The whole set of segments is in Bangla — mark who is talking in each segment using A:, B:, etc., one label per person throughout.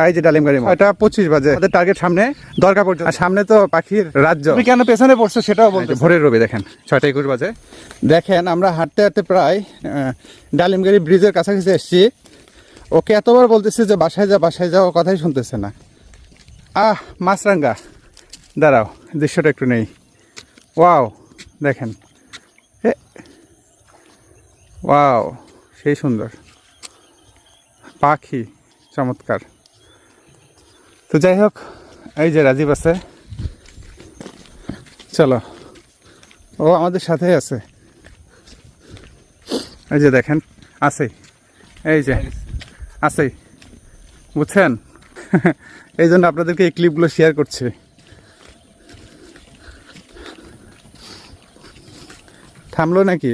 A: এই যে ডালিম গাড়ি, এটা 25 বাজে, আমাদের টার্গেট সামনে দরগা পর্যন্ত, আর সামনে তো পাখির রাজ্য। তুমি কেন পেছনে পড়ছো সেটাও বলতে। ভোরের রবি দেখেন 6:21 বাজে। দেখেন আমরা হাঁটতে হাঁটতে প্রায় ডালিমগাড়ি ব্রিজের কাছাকাছি এসেছি। ওকে এতবার বলতেছি যে বাসায় যা বাসায় যাও, কথাই শুনতেছে না। মাছরাঙ্গা, দাঁড়াও দৃশ্যটা একটু নেই। ওয়াও দেখেন, ওয়াও সেই সুন্দর পাখি, চমৎকার। তো যাই হোক, এই যে রাজীব আছে, চলো, ও আমাদের সাথেই আছে। এই যে দেখেন আছেই, এই যে আছেই, বুঝছেন? এই জন্য আপনাদেরকে এই ক্লিপগুলো শেয়ার করছি। থামলো নাকি?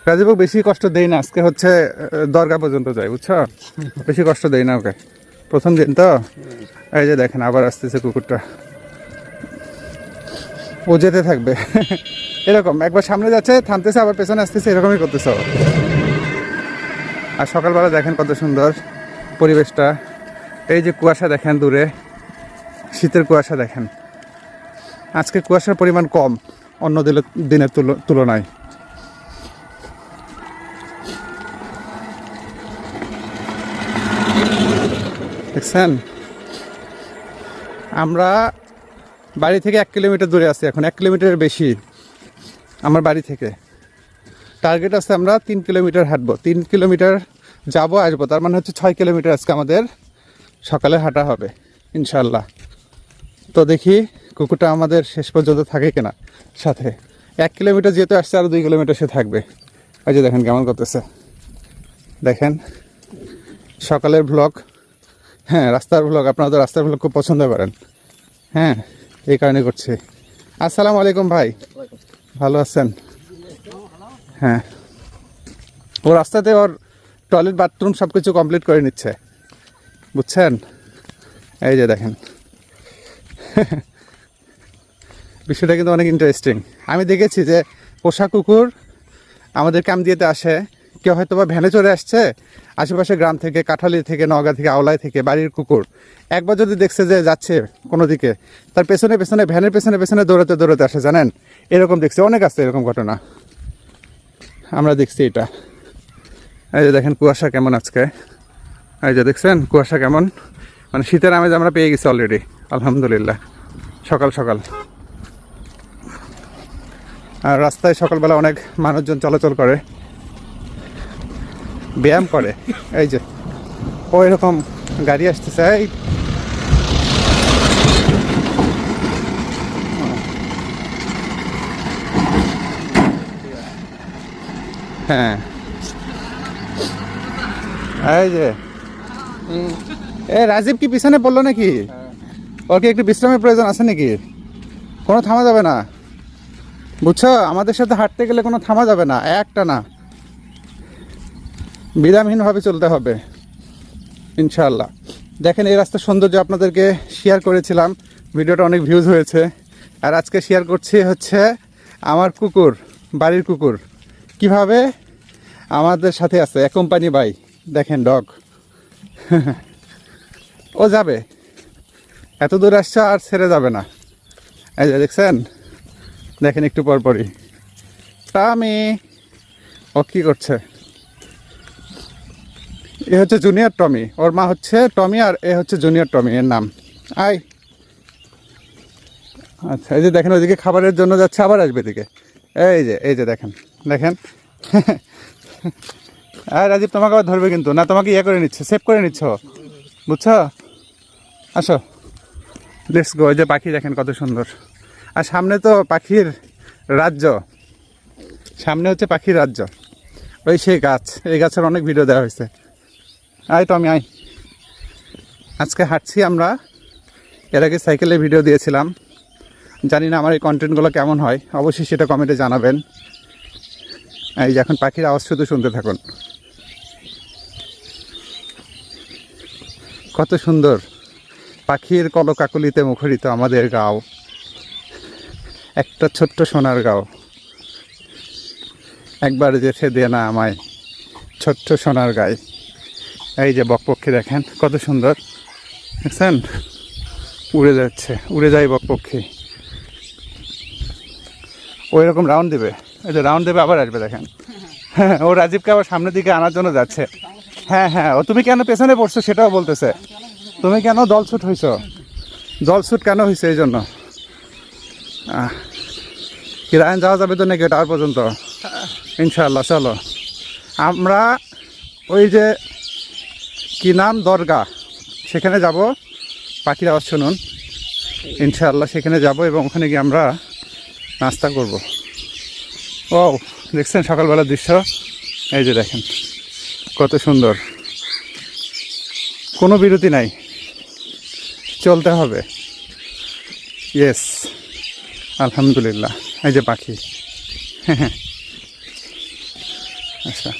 A: রাজীবও বেশি কষ্ট দেই না, আজকে হচ্ছে দরগা পর্যন্ত যাই, বুঝছো? বেশি কষ্ট দেই না ওকে, প্রথম দিন তো। এই যে দেখেন আবার আসতেছে কুকুরটা, ও যেতে থাকবে এরকম, একবার সামনে যাচ্ছে থামতেছে, আবার পেছনে আসতেছে, এরকমই করতেছে। আর সকালবেলা দেখেন কত সুন্দর পরিবেশটা। এই যে কুয়াশা দেখেন দূরে, শীতের কুয়াশা দেখেন। আজকে কুয়াশার পরিমাণ কম অন্য দিনের তুলনায়। দেখছেন, আমরা বাড়ি থেকে 1 কিলোমিটার দূরে আছি এখন, 1 কিলোমিটারের বেশি আমার বাড়ি থেকে। টার্গেট আছে আমরা 3 কিলোমিটার হাঁটবো, 3 কিলোমিটার যাবো আসবো, তার মানে হচ্ছে 6 কিলোমিটার আজকে আমাদের সকালে হাঁটা হবে ইনশাল্লাহ। তো দেখি কুকুরটা আমাদের শেষ পর্যন্ত থাকে কিনা সাথে। 1 কিলোমিটার যেহেতু আসছে, আরও 2 কিলোমিটার সে থাকবে। এই যে দেখেন কেমন করতেছে, দেখেন সকালের ভ্লগ। হ্যাঁ, রাস্তার ভ্লগ, আপনারা তো রাস্তার ভ্লগ খুব পছন্দ করেন। হ্যাঁ, এই কারণে করছি। আসসালামু আলাইকুম ভাই, ভালো আছেন? হ্যাঁ, ও রাস্তাতে ওর টয়লেট বাথরুম সব কিছু কমপ্লিট করে নিচ্ছে, বুঝছেন? এই যে দেখেন বিষয়টা কিন্তু অনেক ইন্টারেস্টিং। আমি দেখেছি যে পোষা কুকুর আমাদের কামদিয়াতে আসে, কেউ হয়তো বা ভ্যানে চড়ে আসছে আশেপাশে গ্রাম থেকে, কাঠালি থেকে, নওগাঁ থেকে, আওলাই থেকে, বাড়ির কুকুর একবার যদি দেখছে যে যাচ্ছে কোনো দিকে, তার পেছনে পেছনে, ভ্যানের পেছনে পেছনে দৌড়াতে দৌড়াতে আসে, জানেন? এরকম দেখছি, অনেক আছে এরকম ঘটনা, আমরা দেখছি এটা। এই যে দেখেন কুয়াশা কেমন আজকে, এই যে দেখছেন কুয়াশা কেমন, মানে শীতের আমেজ আমরা পেয়ে গেছি অলরেডি, আলহামদুলিল্লাহ। সকাল সকাল, আর রাস্তায় সকালবেলা অনেক মানুষজন চলাচল করে, ব্যায়াম করে। এই যে ও এরকম গাড়ি আসতেছে, এই হ্যাঁ, এই যে রাজীব কি পিছনে পড়লো নাকি? ওর কি একটু বিশ্রামের প্রয়োজন আছে নাকি? কোনো থামা যাবে না, বুঝছো? আমাদের সাথে হাঁটতে গেলে কোনো থামা যাবে না, একটা না, বিরামহীনভাবে চলতে হবে ইনশাআল্লাহ। দেখেন এই রাস্তার সৌন্দর্য আপনাদেরকে শেয়ার করেছিলাম, ভিডিওটা অনেক ভিউজ হয়েছে। আর আজকে শেয়ার করছি হচ্ছে আমার কুকুর, বাড়ির কুকুর কিভাবে আমাদের সাথে আছে, এক কোম্পানি বাই। দেখেন ডগ ও যাবে, এত দূর আসছে আর ছেড়ে যাবে না। এই যে দেখছেন, দেখেন একটু পরপরই টামি ও কী করছে। এ হচ্ছে জুনিয়র টমি, ওর মা হচ্ছে টমি, আর এ হচ্ছে জুনিয়র টমি, এর নাম। আই আচ্ছা, এই যে দেখেন ওইদিকে খাবারের জন্য যাচ্ছে, আবার আসবে এদিকে। এই যে দেখেন দেখেন আর রাজীব তোমাকে আবার ধরবে কিন্তু না, তোমাকে ইয়ে করে নিচ্ছে, সেভ করে নিচ্ছ, বুঝছো? আসো, লেটস গো। এই যে পাখি দেখেন কত সুন্দর, আর সামনে তো পাখির রাজ্য, সামনে হচ্ছে পাখির রাজ্য। ওই সেই গাছ, এই গাছের অনেক ভিডিও দেওয়া হয়েছে। আয় তো আমি আয়, আজকে হাঁটছি আমরা, এর আগে সাইকেলের ভিডিও দিয়েছিলাম। জানি না আমার এই কন্টেন্টগুলো কেমন হয়, অবশ্যই সেটা কমেন্টে জানাবেন। এই যে এখন পাখির আওয়াজ শুধু শুনতে থাকুন, কত সুন্দর পাখির কলকাকলিতে মুখরিত আমাদের গাঁও, একটা ছোট্ট সোনার গাঁও। একবার যেতে দে না আমায়, স্বচ্ছ সোনার গায়ে। এই যে বকপক্ষী দেখেন কত সুন্দর, দেখছেন উড়ে যাচ্ছে, উড়ে যায় বকপক্ষী। ওই রকম রাউন্ড দেবে, এই যে রাউন্ড দেবে আবার আসবে দেখেন। হ্যাঁ, ও রাজীবকে আবার সামনের দিকে আনার জন্য যাচ্ছে। হ্যাঁ হ্যাঁ, ও তুমি কেন পেছনে পড়ছো সেটাও বলতেছে। তুমি কেন দলছুট হইছ, জলছুট কেন হয়েছে এই জন্য। কি রায়ন যাওয়া যাবে তো নাকি টাওয়ার পর্যন্ত? ইনশাআল্লাহ চলো। আমরা ওই যে কি নাম দরগা, সেখানে যাব, পাখির আওয়াজ শুনুন। ইনশাআল্লাহ সেখানে যাব এবং ওখানে গিয়ে আমরা নাস্তা করব। ও দেখছেন সকালবেলার দৃশ্য, এই যে দেখেন কত সুন্দর, কোনো বিরতি নাই, চলতে হবে। ইয়েস, আলহামদুলিল্লাহ। এই যে পাখি, হ্যাঁ আচ্ছা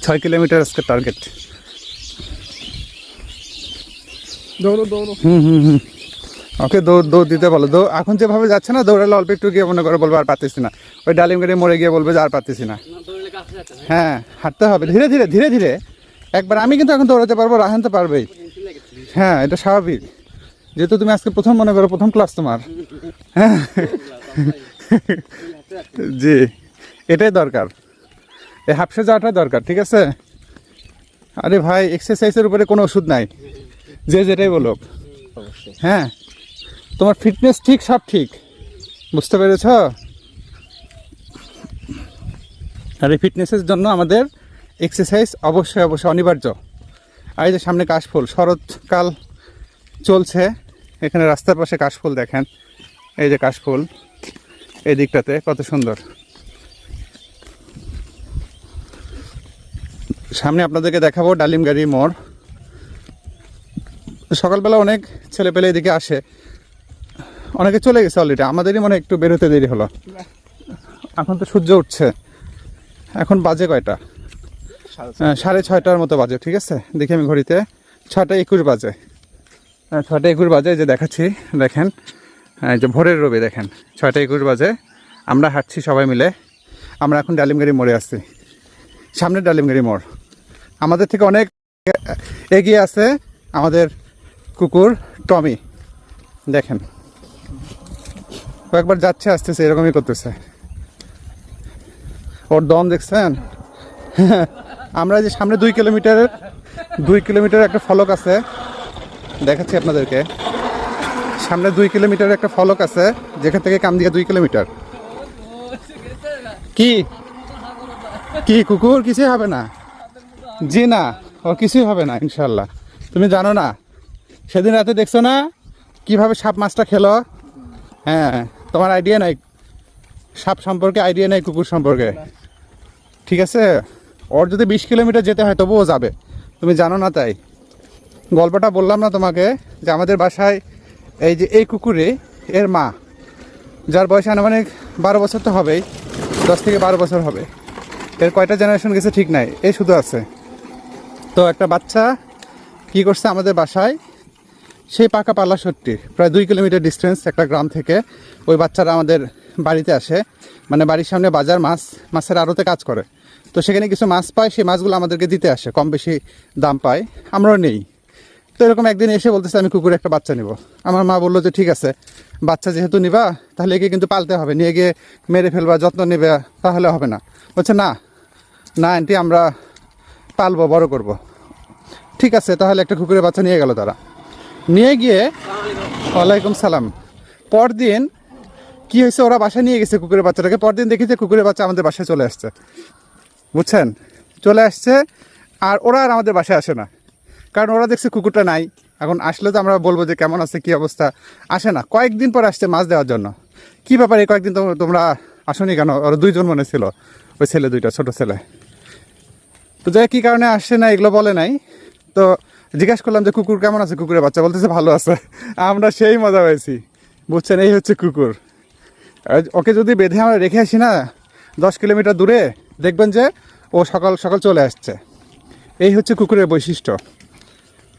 A: 6 কিলোমিটার আজকে টার্গেট।
B: দৌড়ো দৌড়ো।
A: হুম, ওকে দৌড় দিতে বলো। এখন যেভাবে যাচ্ছে না, দৌড়ালে অল্প একটু গিয়ে মনে করে বলবো আর পারতেছি না, ওই ডালিম গাড়ি মরে গিয়ে বলবে যে আর পারতেছি না। হ্যাঁ, হাঁটতে হবে ধীরে ধীরে ধীরে ধীরে। একবার আমি কিন্তু এখন দৌড়াতে পারবো, রাহান তো পারবেই। হ্যাঁ, এটা স্বাভাবিক, যেহেতু তুমি আজকে প্রথম মনে করো, প্রথম ক্লাস তোমার। হ্যাঁ জি, এটাই দরকার, এই হাফসে যাওয়াটাই দরকার, ঠিক আছে? আরে ভাই, এক্সারসাইজের উপরে কোনো ওষুধ নাই, যে যেটাই বলো। হ্যাঁ, তোমার ফিটনেস ঠিক, সব ঠিক, বুঝতে পেরেছ? আর এই ফিটনেসের জন্য আমাদের এক্সারসাইজ অবশ্যই অবশ্যই অনিবার্য। আর এই যে সামনে কাশফুল, শরৎকাল চলছে, এখানে রাস্তার পাশে কাশফুল দেখেন, এই যে কাশফুল এই দিকটাতে কত সুন্দর। সামনে আপনাদেরকে দেখাবো ডালিমগাড়ি মোড়। সকালবেলা অনেক ছেলে পেলে এদিকে আসে, অনেকে চলে গেছে অলরেডি, আমাদেরই মনে একটু বেরোতে দেরি হলো। এখন তো সূর্য উঠছে, এখন বাজে কয়টা? 6:30 মতো বাজে, ঠিক আছে? দেখি আমি ঘড়িতে 6:21 বাজে। 6:21 বাজে, যে দেখাচ্ছি দেখেন, এই যে ভোরের রবি দেখেন, 6:21 বাজে। আমরা হাঁটছি সবাই মিলে, আমরা এখন ডালিমগাড়ি মোড়ে আসছি। সামনে ডালিমগাড়ি মোড়, আমাদের থেকে অনেক এগিয়ে আছে আমাদের কুকুর টমি, দেখেন কয়েকবার যাচ্ছে আসতেছে, এরকমই করতেছে, ওর দম দেখছেন? আমরা যে সামনে 2 কিলোমিটার একটা ফলক আছে, দেখাচ্ছি আপনাদেরকে। সামনে 2 কিলোমিটার একটা ফলক আছে, যেখান থেকে কামদিয়া 2 কিলোমিটার। কি কি কুকুর কিছুই হবে না? জি না, ওর কিছুই হবে না ইনশাল্লাহ। তুমি জানো না, সেদিন রাতে দেখছো না কিভাবে সাপ মাছটা খেলো? হ্যাঁ, তোমার আইডিয়া নাই সাপ সম্পর্কে, আইডিয়া নাই কুকুর সম্পর্কে, ঠিক আছে? ওর যদি 20 কিলোমিটার যেতে হয় তবুও যাবে, তুমি জানো না। তাই গল্পটা বললাম না তোমাকে, যে আমাদের বাসায় এই যে এই কুকুরে, এর মা, যার বয়স আনুমানিক 12 বছর তো হবেই, 10 থেকে 12 বছর হবে, এর কয়টা জেনারেশন গেছে ঠিক নাই, এই শুধু আছে। তো একটা বাচ্চা কি করছে আমাদের বাসায়, সেই পাকা পাল্লা সত্যি প্রায় 2 কিলোমিটার ডিস্টেন্স একটা গ্রাম থেকে ওই বাচ্চারা আমাদের বাড়িতে আসে, মানে বাড়ির সামনে বাজার, মাছের আড়তে কাজ করে, তো সেখানে কিছু মাছ পায়, সেই মাছগুলো আমাদেরকে দিতে আসে, কম বেশি দাম পায়, আমরাও নেই। তো এরকম একদিন এসে বলতেছে আমি কুকুরে একটা বাচ্চা নিব। আমার মা বললো যে ঠিক আছে, বাচ্চা যেহেতু নিবা তাহলে একে কিন্তু পালতে হবে, নিয়ে গিয়ে মেরে ফেলবা, যত্ন নেবে, তাহলে হবে না। বলছে না না আন্টি, আমরা পালবো, বড় করব। ঠিক আছে, তাহলে একটা কুকুরের বাচ্চা নিয়ে গেল তারা, নিয়ে গিয়ে ওয়ালাইকুম সালাম। পরদিন কি হয়েছে, ওরা বাসায় নিয়ে গেছে কুকুরের বাচ্চাটাকে, পরদিন দেখি যে কুকুরের বাচ্চা আমাদের বাসায় চলে আসছে, বুঝছেন? চলে আসছে, আর ওরা আর আমাদের বাসায় আসে না, কারণ ওরা দেখছে কুকুরটা নাই। এখন আসলে তো আমরা বলবো যে কেমন আছে, কী অবস্থা, আসে না। কয়েকদিন পর আসছে মাছ দেওয়ার জন্য। কী ব্যাপার, এই কয়েকদিন তোমরা আসনি কেন? ওরা 2 জন মনে ছিল, ওই ছেলে 2টা, ছোটো ছেলে। তো যাই কী কারণে আসছে না এগুলো বলে নাই। তো জিজ্ঞাসা করলাম যে কুকুর কেমন আছে, কুকুরের বাচ্চা বলতেছে ভালো আছে। আমরা সেই মজা পেয়েছি, বুঝছেন? এই হচ্ছে কুকুর। ওকে যদি বেঁধে আমরা রেখে আসি না 10 কিলোমিটার দূরে, দেখবেন যে ও সকাল সকাল চলে আসছে। এই হচ্ছে কুকুরের বৈশিষ্ট্য।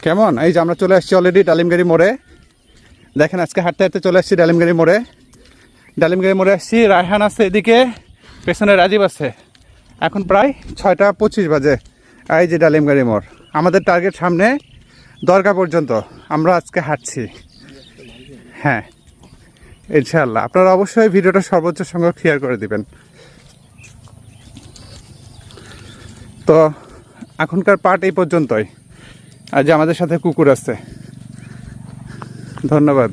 A: কেমন? এই যে আমরা চলে আসছি অলরেডি ডালিমগাড়ি মোড়ে, দেখেন আজকে হাঁটতে হাঁটতে চলে আসছি ডালিমগাড়ি মোড়ে। ডালিমগাড়ি মোড়ে আসছি, রায়হান আছে এদিকে, পেছনে রাজীব আছে, এখন প্রায় 6:25 বাজে। এই যে ডালিমগাড়ি মোড়, আমাদের টার্গেট সামনে দরগা পর্যন্ত আমরা আজকে হাঁটছি। হ্যাঁ ইনশাআল্লাহ, আপনারা অবশ্যই ভিডিওটা সর্বোচ্চ সংখ্যক শেয়ার করে দিবেন। তো এখনকার পার্ট এই পর্যন্তই। আর যে আমাদের সাথে কুকুর আছে, ধন্যবাদ।